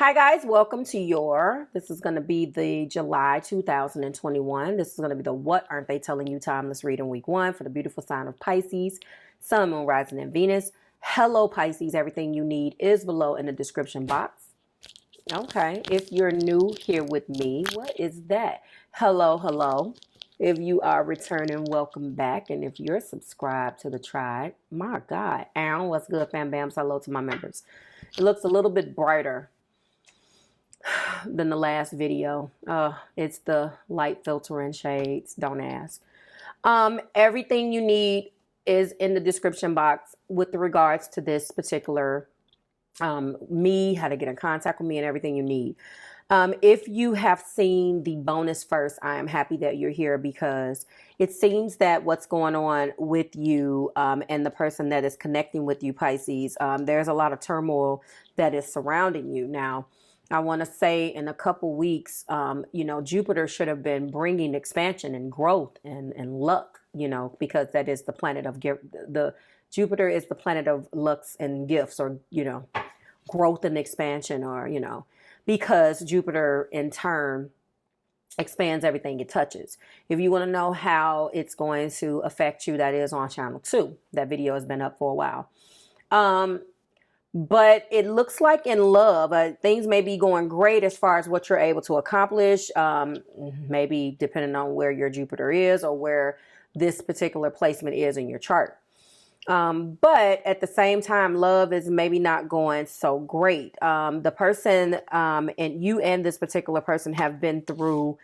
Hi guys, welcome to this is going to be the July 2021. This is going to be the What Aren't They Telling You Timeless Reading Week 1 for the beautiful sign of Pisces, Sun, Moon, Rising, and Venus. Hello Pisces, everything you need is below in the description box. Okay, if you're new here with me, what is that? Hello, hello. If you are returning, welcome back. And if you're subscribed to the tribe, my God, Aaron, what's good, fam bams? Hello to my members. It looks a little bit brighter than the last video. It's the light filtering shades, don't ask. Everything you need is in the description box with regards to this particular me, how to get in contact with me, and everything you need. If you have seen the bonus first, I am happy that you're here because it seems that what's going on with you and the person that is connecting with you, Pisces, there's a lot of turmoil that is surrounding you. Now, I want to say in a couple weeks, Jupiter should have been bringing expansion and growth and luck, because that is the planet of Jupiter is the planet of lucks and gifts, or, growth and expansion, or, because Jupiter in turn expands everything it touches. If you want to know how it's going to affect you, that is on channel 2. That video has been up for a while. But it looks like in love, things may be going great as far as what you're able to accomplish, maybe depending on where your Jupiter is or where this particular placement is in your chart. But at the same time, love is maybe not going so great. The person and you and this particular person have been through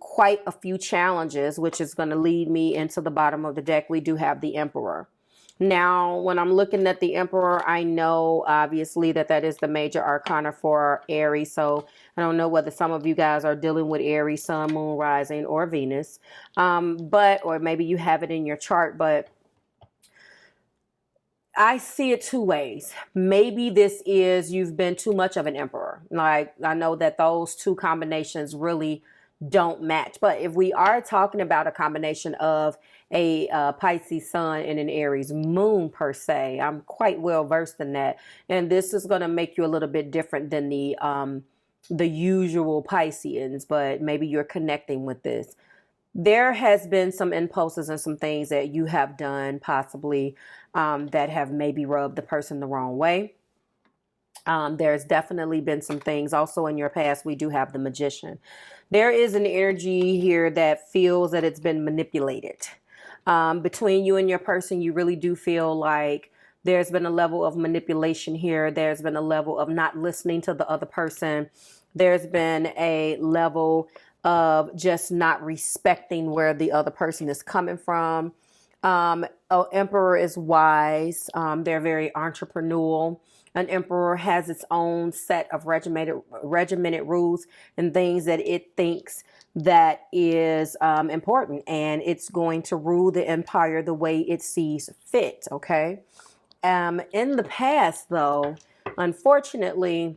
quite a few challenges, which is going to lead me into the bottom of the deck. We do have the Emperor. Now, when I'm looking at the Emperor, I know obviously that is the major arcana for Aries. So I don't know whether some of you guys are dealing with Aries, Sun, Moon, Rising, or Venus, or maybe you have it in your chart, but I see it two ways. Maybe this is you've been too much of an Emperor. Like, I know that those two combinations really don't match. But if we are talking about a combination of a Pisces sun and an Aries moon per se, I'm quite well versed in that. And this is going to make you a little bit different than the usual Pisceans, but maybe you're connecting with this. There has been some impulses and some things that you have done possibly that have maybe rubbed the person the wrong way. There's definitely been some things also in your past. We do have the Magician. There is an energy here that feels that it's been manipulated. Between you and your person, you really do feel like there's been a level of manipulation here. There's been a level of not listening to the other person. There's been a level of just not respecting where the other person is coming from. Emperor is wise. They're very entrepreneurial. An Emperor has its own set of regimented rules and things that it thinks that is important, and it's going to rule the empire the way it sees fit. Okay. In the past, though, unfortunately,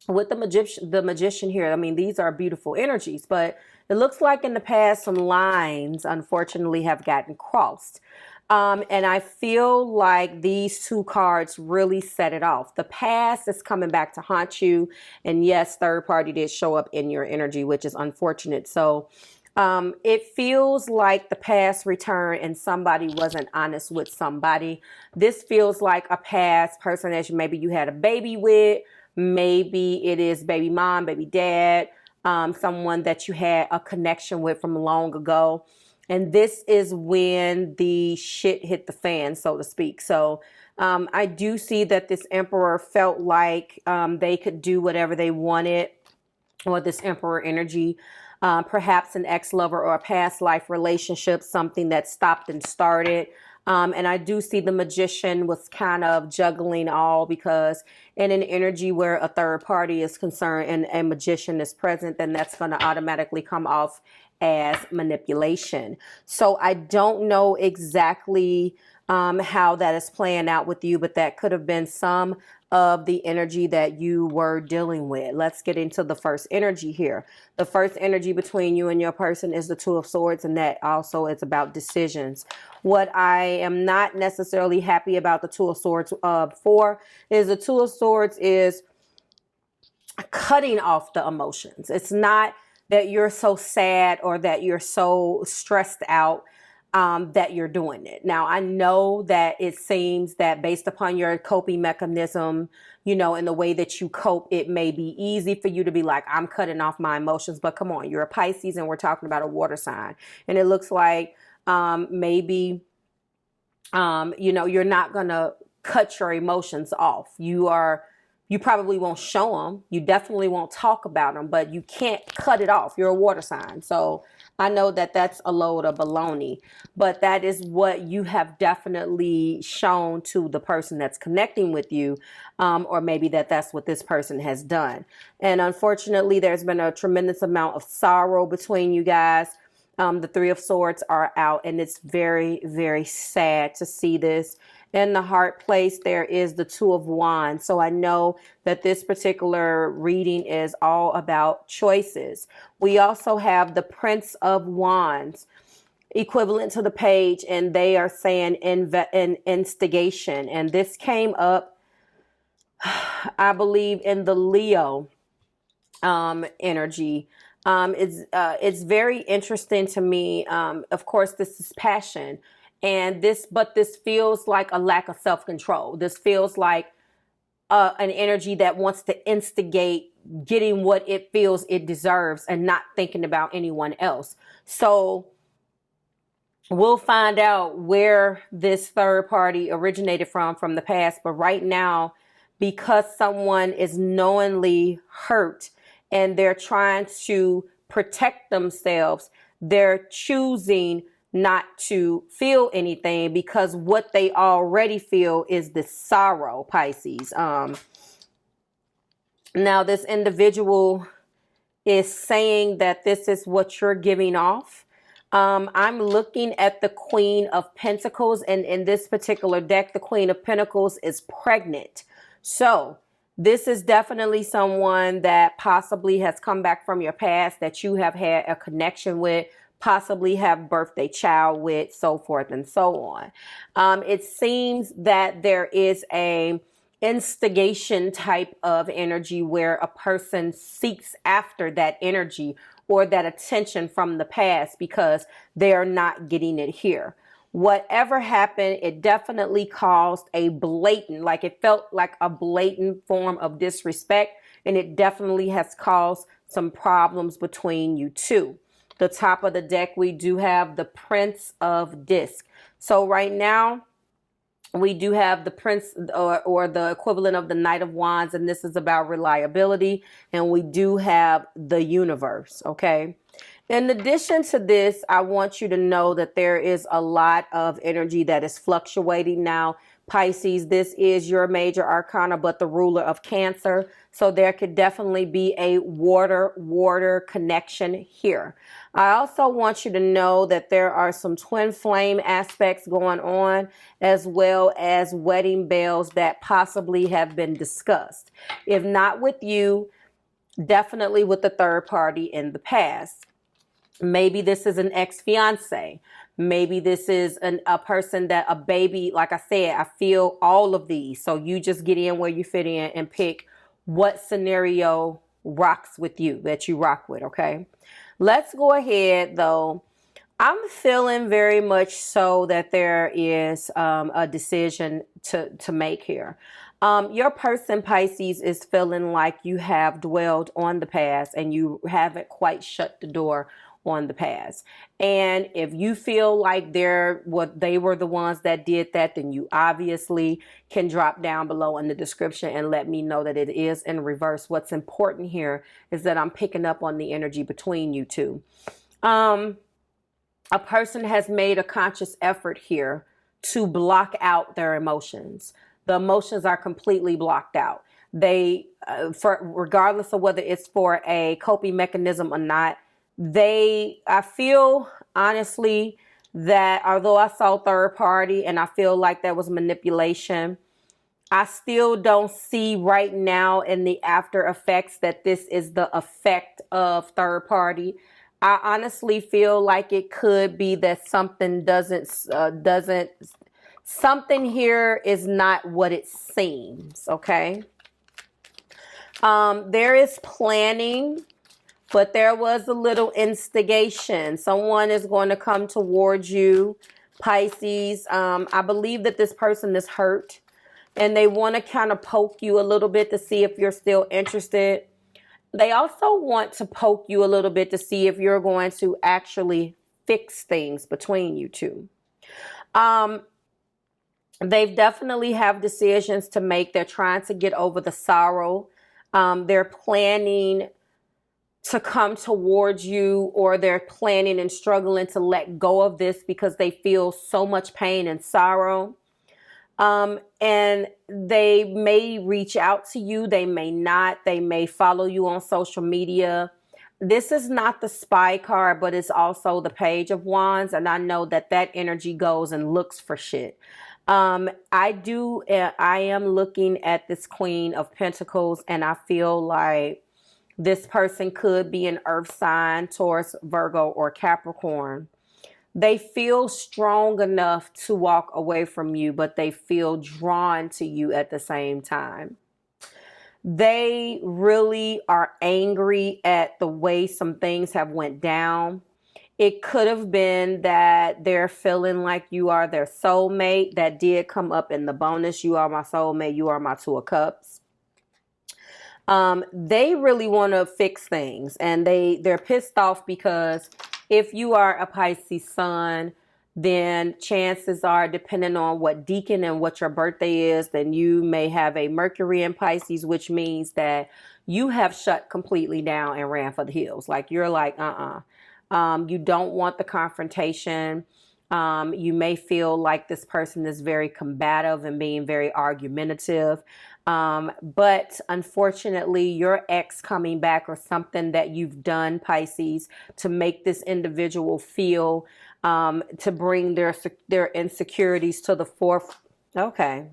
with the magician here, I mean, these are beautiful energies, but it looks like in the past some lines unfortunately have gotten crossed. And I feel like these two cards really set it off. The past is coming back to haunt you. And yes, third party did show up in your energy, which is unfortunate. So it feels like the past returned and somebody wasn't honest with somebody. This feels like a past person that maybe you had a baby with. Maybe it is baby mom, baby dad, someone that you had a connection with from long ago. And this is when the shit hit the fan, so to speak. So I do see that this Emperor felt like they could do whatever they wanted, or this Emperor energy, perhaps an ex-lover or a past life relationship, something that stopped and started. And I do see the Magician was kind of juggling all, because in an energy where a third party is concerned and a Magician is present, then that's going to automatically come off as manipulation. So I don't know exactly how that is playing out with you, but that could have been some of the energy that you were dealing with. Let's get into the first energy here. The first energy between you and your person is the Two of Swords, and that also is about decisions. What I am not necessarily happy about the Two of Swords for is the Two of Swords is cutting off the emotions. It's not that you're so sad or that you're so stressed out that you're doing it. Now, I know that it seems that based upon your coping mechanism, you know, and the way that you cope, it may be easy for you to be like, I'm cutting off my emotions. But come on, you're a Pisces and we're talking about a water sign. And it looks like maybe, you know, you're not going to cut your emotions off. You probably won't show them. You definitely won't talk about them, but you can't cut it off. You're a water sign. So I know that that's a load of baloney, but that is what you have definitely shown to the person that's connecting with you, or maybe that's what this person has done. And unfortunately, there's been a tremendous amount of sorrow between you guys. The Three of Swords are out, and it's very, very sad to see this. In the heart place, there is the Two of Wands. So I know that this particular reading is all about choices. We also have the Prince of Wands, equivalent to the page, and they are saying instigation. And this came up, I believe, in the Leo energy. It's very interesting to me. Of course, this is passion. And this feels like a lack of self-control. This feels like an energy that wants to instigate getting what it feels it deserves and not thinking about anyone else. So we'll find out where this third party originated from the past. But right now, because someone is knowingly hurt and they're trying to protect themselves, they're choosing not to feel anything because what they already feel is the sorrow, Pisces. Now this individual is saying that this is what you're giving off. I'm looking at the Queen of Pentacles, and in this particular deck, the Queen of Pentacles is pregnant. So this is definitely someone that possibly has come back from your past that you have had a connection with, possibly have birthday child with, so forth and so on. It seems that there is a instigation type of energy where a person seeks after that energy or that attention from the past because they are not getting it here. Whatever happened, it definitely caused a blatant, like it felt like a blatant form of disrespect, and it definitely has caused some problems between you two. The top of the deck, we do have the Prince of Disc. So right now, we do have the Prince or the equivalent of the Knight of Wands, and this is about reliability. And we do have the Universe, okay? In addition to this, I want you to know that there is a lot of energy that is fluctuating now. Pisces, this is your major arcana, but the ruler of Cancer. So there could definitely be a water connection here. I also want you to know that there are some twin flame aspects going on, as well as wedding bells that possibly have been discussed. If not with you, definitely with the third party in the past. Maybe this is an ex-fiance. Maybe this is a person that a baby, like I said, I feel all of these. So you just get in where you fit in and pick what scenario rocks with you, that you rock with, okay? Let's go ahead, though. I'm feeling very much so that there is a decision to make here. Your person, Pisces, is feeling like you have dwelled on the past and you haven't quite shut the door on the past. And if you feel like they were the ones that did that, then you obviously can drop down below in the description and let me know that it is in reverse. What's important here is that I'm picking up on the energy between you two. A person has made a conscious effort here to block out their emotions. The emotions are completely blocked out. They, regardless of whether it's for a coping mechanism or not, I feel honestly that although I saw third party and I feel like that was manipulation, I still don't see right now in the after effects that this is the effect of third party. I honestly feel like it could be that something something here is not what it seems, okay? There is planning, but there was a little instigation. Someone is going to come towards you, Pisces. I believe that this person is hurt and they want to kind of poke you a little bit to see if you're still interested. They also want to poke you a little bit to see if you're going to actually fix things between you two. They definitely have decisions to make. They're trying to get over the sorrow. They're planning to come towards you, or they're planning and struggling to let go of this because they feel so much pain and sorrow. And they may reach out to you. They may not. They may follow you on social media. This is not the spy card, but it's also the Page of Wands. And I know that that energy goes and looks for shit. I am looking at this Queen of Pentacles, and I feel like this person could be an earth sign, Taurus, Virgo, or Capricorn. They feel strong enough to walk away from you, but they feel drawn to you at the same time. They really are angry at the way some things have went down. It could have been that they're feeling like you are their soulmate. That did come up in the bonus. You are my soulmate. You are my Two of Cups. They really want to fix things, and they're pissed off because if you are a Pisces sun, then chances are, depending on what decan and what your birthday is, then you may have a Mercury in Pisces, which means that you have shut completely down and ran for the hills. Like you're like, you don't want the confrontation. You may feel like this person is very combative and being very argumentative. But unfortunately, your ex coming back, or something that you've done, Pisces, to make this individual feel, to bring their insecurities to the forefront. Okay,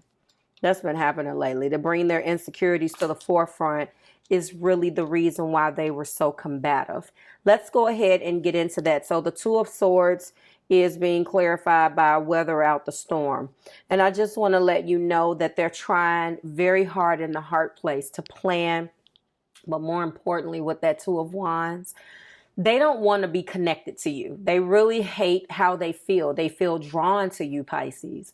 that's been happening lately. To bring their insecurities to the forefront is really the reason why they were so combative. Let's go ahead and get into that. So the Two of Swords is being clarified by weather out the storm. And I just want to let you know that they're trying very hard in the heart place to plan. But more importantly, with that Two of Wands, they don't want to be connected to you. They really hate how they feel. They feel drawn to you, Pisces.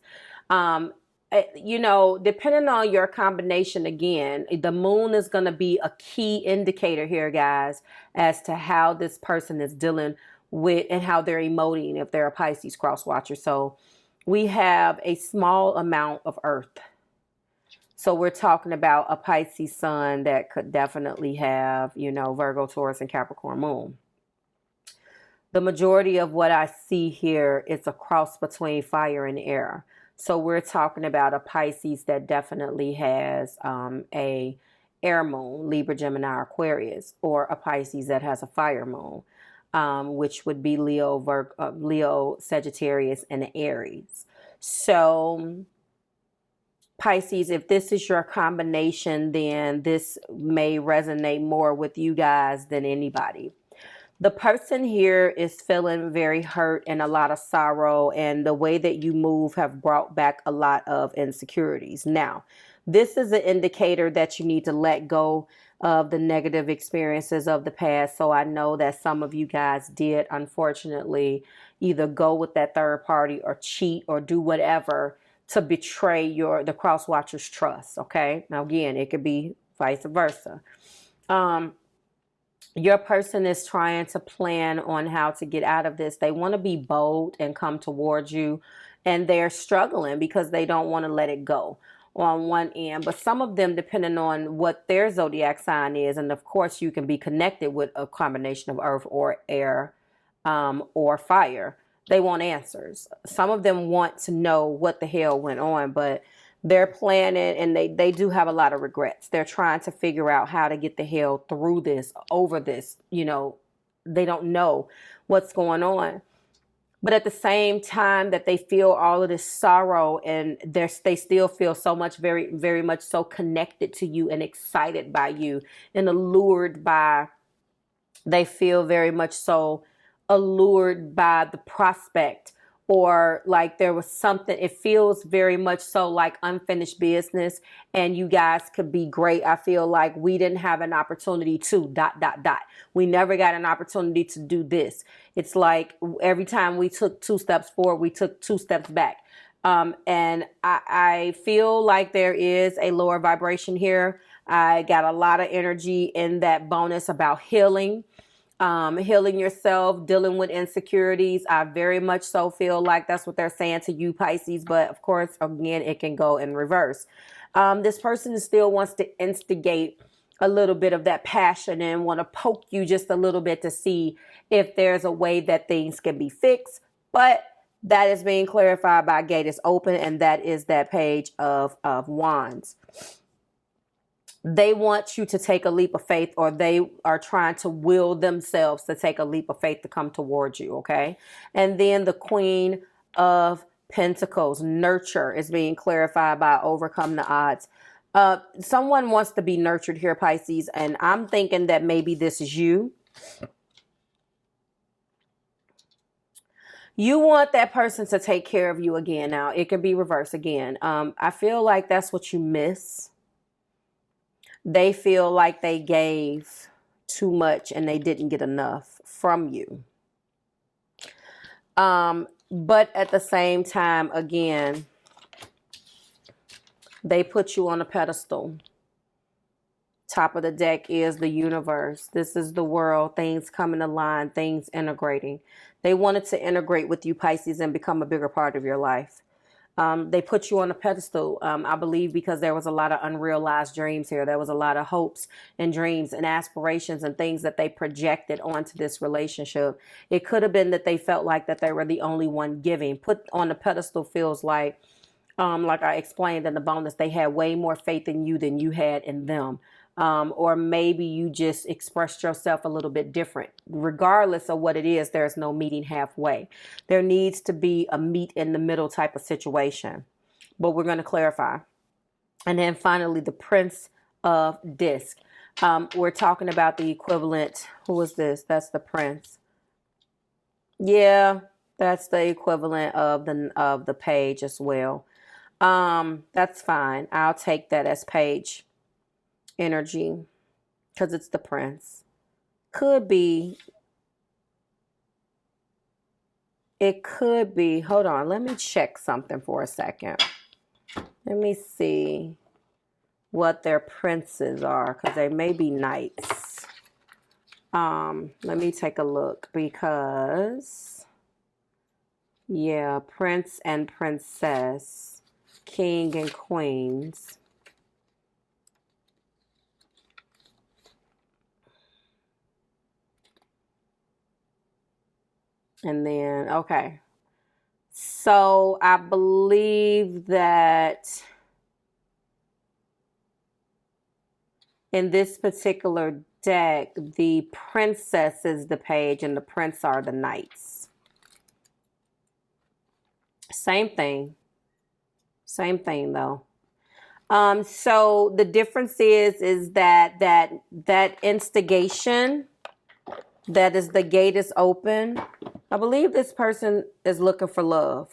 You know, depending on your combination, again, the moon is going to be a key indicator here, guys, as to how this person is dealing with and how they're emoting if they're a Pisces cross watcher. So we have a small amount of earth. So we're talking about a Pisces sun that could definitely have, you know, Virgo, Taurus, and Capricorn moon. The majority of what I see here is a cross between fire and air. So we're talking about a Pisces that definitely has a air moon, Libra, Gemini, Aquarius, or a Pisces that has a fire moon, which would be Leo, Sagittarius, and Aries. So Pisces, if this is your combination, then this may resonate more with you guys than anybody. The person here is feeling very hurt and a lot of sorrow, and the way that you move have brought back a lot of insecurities. Now, this is an indicator that you need to let go of the negative experiences of the past. So I know that some of you guys did, unfortunately, either go with that third party or cheat or do whatever to betray the cross watcher's trust. Okay. Now, again, it could be vice versa. Your person is trying to plan on how to get out of this. They want to be bold and come towards you, and they're struggling because they don't want to let it go on one end. But some of them, depending on what their zodiac sign is, and of course you can be connected with a combination of earth or air or fire, they want answers. Some of them want to know what the hell went on, but they're planning, and they do have a lot of regrets. They're trying to figure out how to get the hell through this, over this. You know, they don't know what's going on. But at the same time that they feel all of this sorrow, and they still feel so much, very, very much so connected to you and excited by you and allured by, they feel very much so allured by the prospect or like there was something, it feels very much so like unfinished business, and you guys could be great. I feel like we didn't have an opportunity to ... We never got an opportunity to do this. It's like every time we took 2 steps forward, we took 2 steps back. And I feel like there is a lower vibration here. I got a lot of energy in that bonus about healing. Healing yourself, dealing with insecurities. I very much so feel like that's what they're saying to you, Pisces. But of course, again, it can go in reverse. This person still wants to instigate a little bit of that passion and want to poke you just a little bit to see if there's a way that things can be fixed. But that is being clarified by Gate is Open, and that is that Page of Wands. They want you to take a leap of faith, or they are trying to will themselves to take a leap of faith to come towards you, okay? And then the Queen of Pentacles, nurture, is being clarified by overcome the odds. Someone wants to be nurtured here, Pisces, and I'm thinking that maybe this is you. You want that person to take care of you again. Now, it can be reversed again. I feel like that's what you miss. They feel like they gave too much and they didn't get enough from you. But at the same time, again, they put you on a pedestal. Top of the deck is the universe. This is the world. Things coming to line, things integrating. They wanted to integrate with you, Pisces, and become a bigger part of your life. They put you on a pedestal, I believe, because there was a lot of unrealized dreams here. There was a lot of hopes and dreams and aspirations and things that they projected onto this relationship. It could have been that they felt like that they were the only one giving. Put on the pedestal feels like I explained in the bonus, they had way more faith in you than you had in them. Or maybe you just expressed yourself a little bit different. Regardless of what it is, there's no meeting halfway. There needs to be a meet in the middle type of situation. But we're going to clarify. And then finally, the Prince of Disc. We're talking about the equivalent. Who is this? That's the Prince. Yeah, that's the equivalent of the Page as well. That's fine. I'll take that as Page energy because it's the Prince. Could be. It could be. Hold on. Let me check something for a second. Let me see what their princes are, because they may be knights. Let me take a look, because yeah, prince and princess, king and queens. And then, okay. So I believe that in this particular deck, the princess is the page and the prince are the knights. Same thing. Same thing though. So the difference is that instigation, that is the gate is open. I believe this person is looking for love.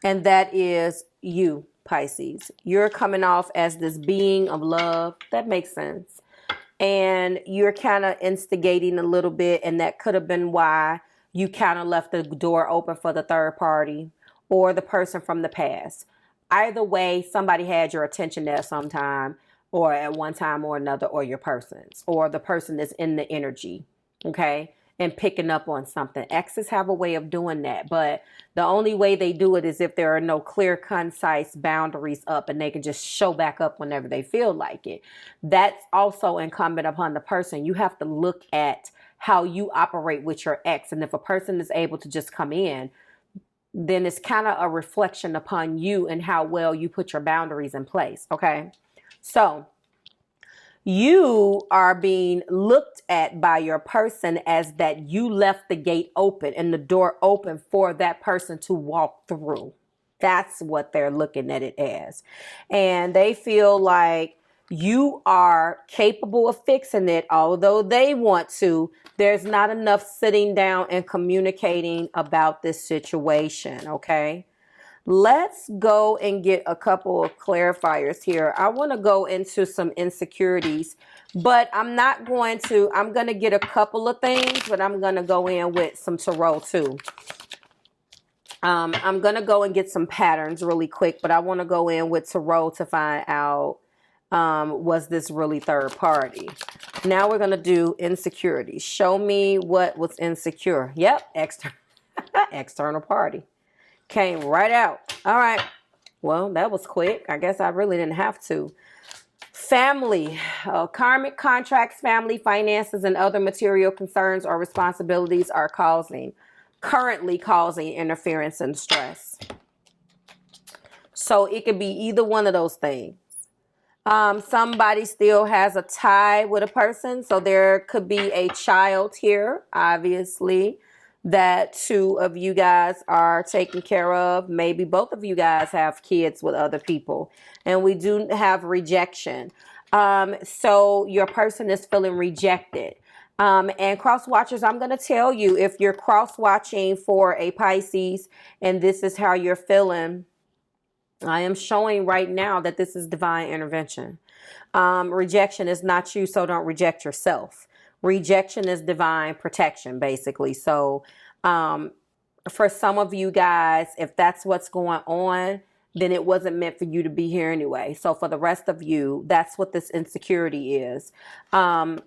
And that is you, Pisces. You're coming off as this being of love. That makes sense. And you're kind of instigating a little bit. And that could have been why you kind of left the door open for the third party or the person from the past. Either way, somebody had your attention there sometime, or at one time or another, or your person's, or the person that's in the energy. Okay. And picking up on something. Exes have a way of doing that, but the only way they do it is if there are no clear, concise boundaries up, and they can just show back up whenever they feel like it. That's also incumbent upon the person. You have to look at how you operate with your ex, and if a person is able to just come in, then it's kind of a reflection upon you and how well you put your boundaries in place. Okay, so you are being looked at by your person as that you left the gate open and the door open for that person to walk through. That's what they're looking at it as. And they feel like You are capable of fixing it, although they want to. There's not enough sitting down and communicating about this situation, okay? Let's go and get a couple of clarifiers here. I want to go into some insecurities, but I'm going to get a couple of things, but I'm going to go in with some tarot too. I'm going to go and get some patterns really quick, but I want to go in with tarot to find out, was this really third party? Now we're going to do insecurities. Show me what was insecure. Yep, external party. Came right out. All right. Well, that was quick. I guess I really didn't have to. Family, karmic contracts, family, finances, and other material concerns or responsibilities are currently causing interference and stress. So it could be either one of those things. Somebody still has a tie with a person. So there could be a child here, obviously, that two of you guys are taking care of. Maybe both of you guys have kids with other people. And we do have rejection. So your person is feeling rejected. And cross watchers, I'm going to tell you, if you're cross watching for a Pisces and this is how you're feeling, I am showing right now that this is divine intervention. Rejection is not you, so don't reject yourself. Rejection is divine protection, basically. So for some of you guys, if that's what's going on, then it wasn't meant for you to be here anyway. So for the rest of you, that's what this insecurity is.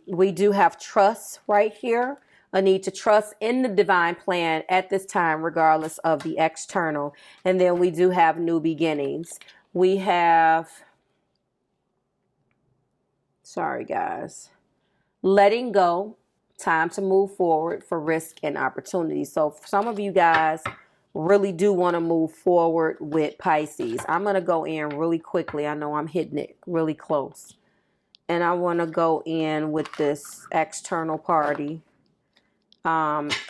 We do have trust right here. A need to trust in the divine plan at this time, regardless of the external. And then we do have new beginnings. We have, sorry guys, letting go, time to move forward for risk and opportunity. So some of you guys really do want to move forward with Pisces. I'm going to go in really quickly. I know I'm hitting it really close. And I want to go in with this external party.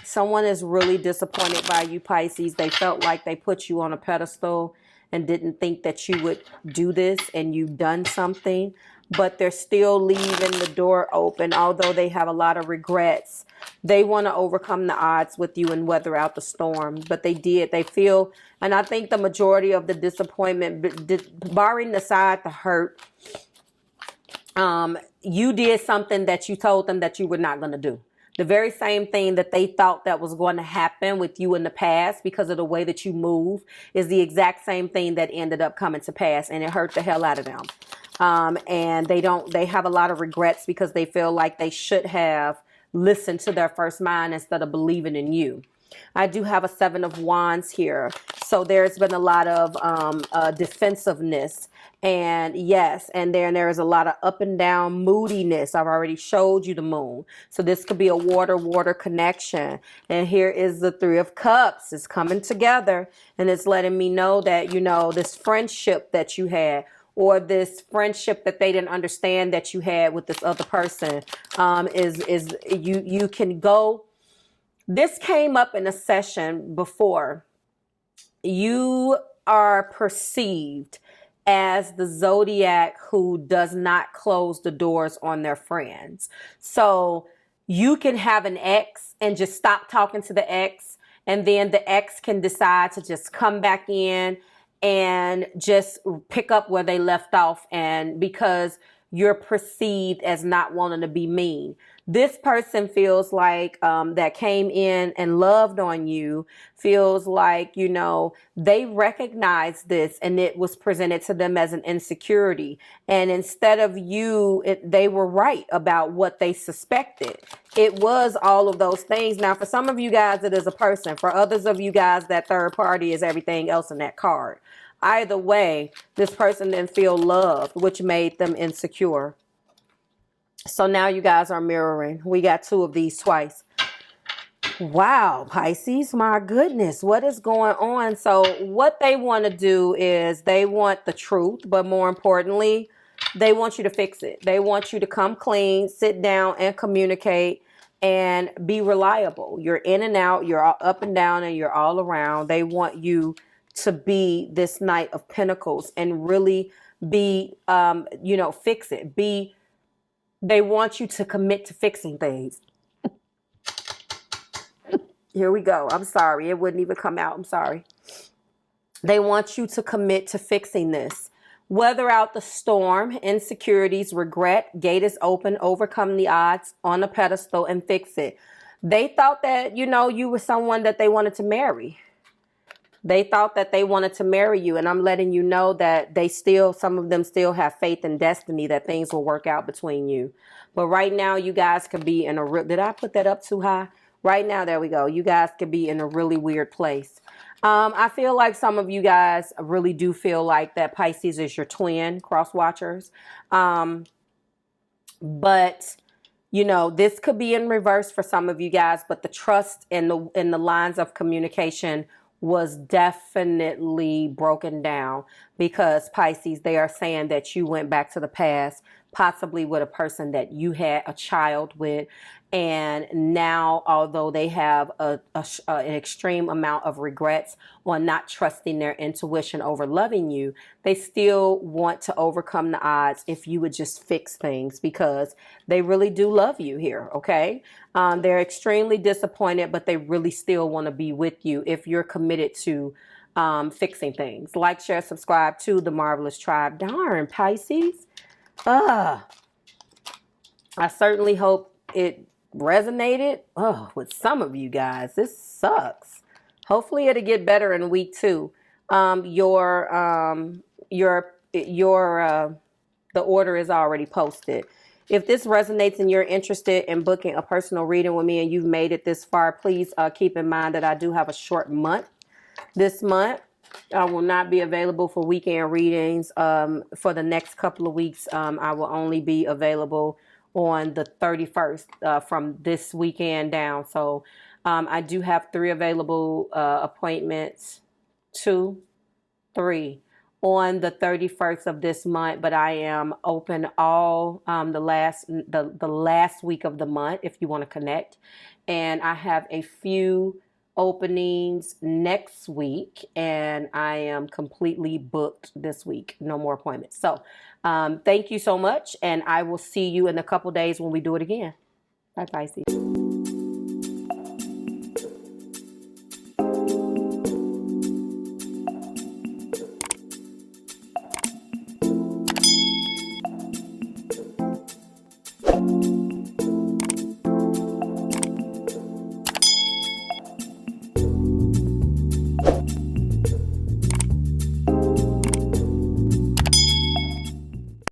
Someone is really disappointed by you, Pisces. They felt like they put you on a pedestal and didn't think that you would do this, and you've done something, but they're still leaving the door open. Although they have a lot of regrets, they want to overcome the odds with you and weather out the storm. But they feel, and I think the majority of the disappointment, barring aside the hurt, you did something that you told them that you were not going to do. The very same thing that they thought that was going to happen with you in the past because of the way that you move is the exact same thing that ended up coming to pass, and it hurt the hell out of them. And they have a lot of regrets because they feel like they should have listened to their first mind instead of believing in you. I do have a 7 of Wands here. So there's been a lot of defensiveness. And yes, and there is a lot of up and down moodiness. I've already showed you the moon. So this could be a water connection. And here is the 3 of Cups. It's coming together. And it's letting me know that, you know, this friendship that you had, or this friendship that they didn't understand that you had with this other person, you can go. This came up in a session before. You are perceived as the zodiac who does not close the doors on their friends. So you can have an ex and just stop talking to the ex, and then the ex can decide to just come back in and just pick up where they left off, and because you're perceived as not wanting to be mean. This person feels like that came in and loved on you, feels like, you know, they recognize this and it was presented to them as an insecurity. And instead of they were right about what they suspected. It was all of those things. Now, for some of you guys, it is a person. For others of you guys, that third party is everything else in that card. Either way, this person didn't feel loved, which made them insecure. So now you guys are mirroring. We got 2 of these twice. Wow, Pisces, my goodness, what is going on? So what they want to do is they want the truth, but more importantly, they want you to fix it. They want you to come clean, sit down and communicate and be reliable. You're in and out, you're all up and down, and you're all around. They want you to be this Knight of Pentacles and really be, you know, fix it. They want you to commit to fixing things. Here we go. I'm sorry. It wouldn't even come out. I'm sorry. They want you to commit to fixing this. Weather out the storm, insecurities, regret, gate is open, overcome the odds on a pedestal and fix it. They thought that, you know, you were someone that they wanted to marry. They thought that they wanted to marry you. And I'm letting you know that some of them still have faith in destiny that things will work out between you. But right now, you guys could be in a did I put that up too high? Right now, there we go. You guys could be in a really weird place. I feel like some of you guys really do feel like that Pisces is your twin, cross watchers. But you know, this could be in reverse for some of you guys, but the trust in the lines of communication was definitely broken down because Pisces, they are saying that you went back to the past, possibly with a person that you had a child with. And now, although they have an extreme amount of regrets on not trusting their intuition over loving you, they still want to overcome the odds if you would just fix things because they really do love you here, okay? They're extremely disappointed, but they really still want to be with you if you're committed to fixing things. Like, share, subscribe to the Marvelous Tribe. Darn, Pisces. I certainly hope it resonated with some of you guys. This sucks. Hopefully it'll get better in week 2. The order is already posted. If this resonates and you're interested in booking a personal reading with me and you've made it this far, please keep in mind that I do have a short month this month. I will not be available for weekend readings for the next couple of weeks. I will only be available on the 31st from this weekend down. So I do have 3 available appointments, 2, 3 on the 31st of this month, but I am open all the last week of the month if you want to connect. And I have a few openings next week and I am completely booked this week. No more appointments. So thank you so much, and I will see you in a couple days when we do it again. Bye, Pisces.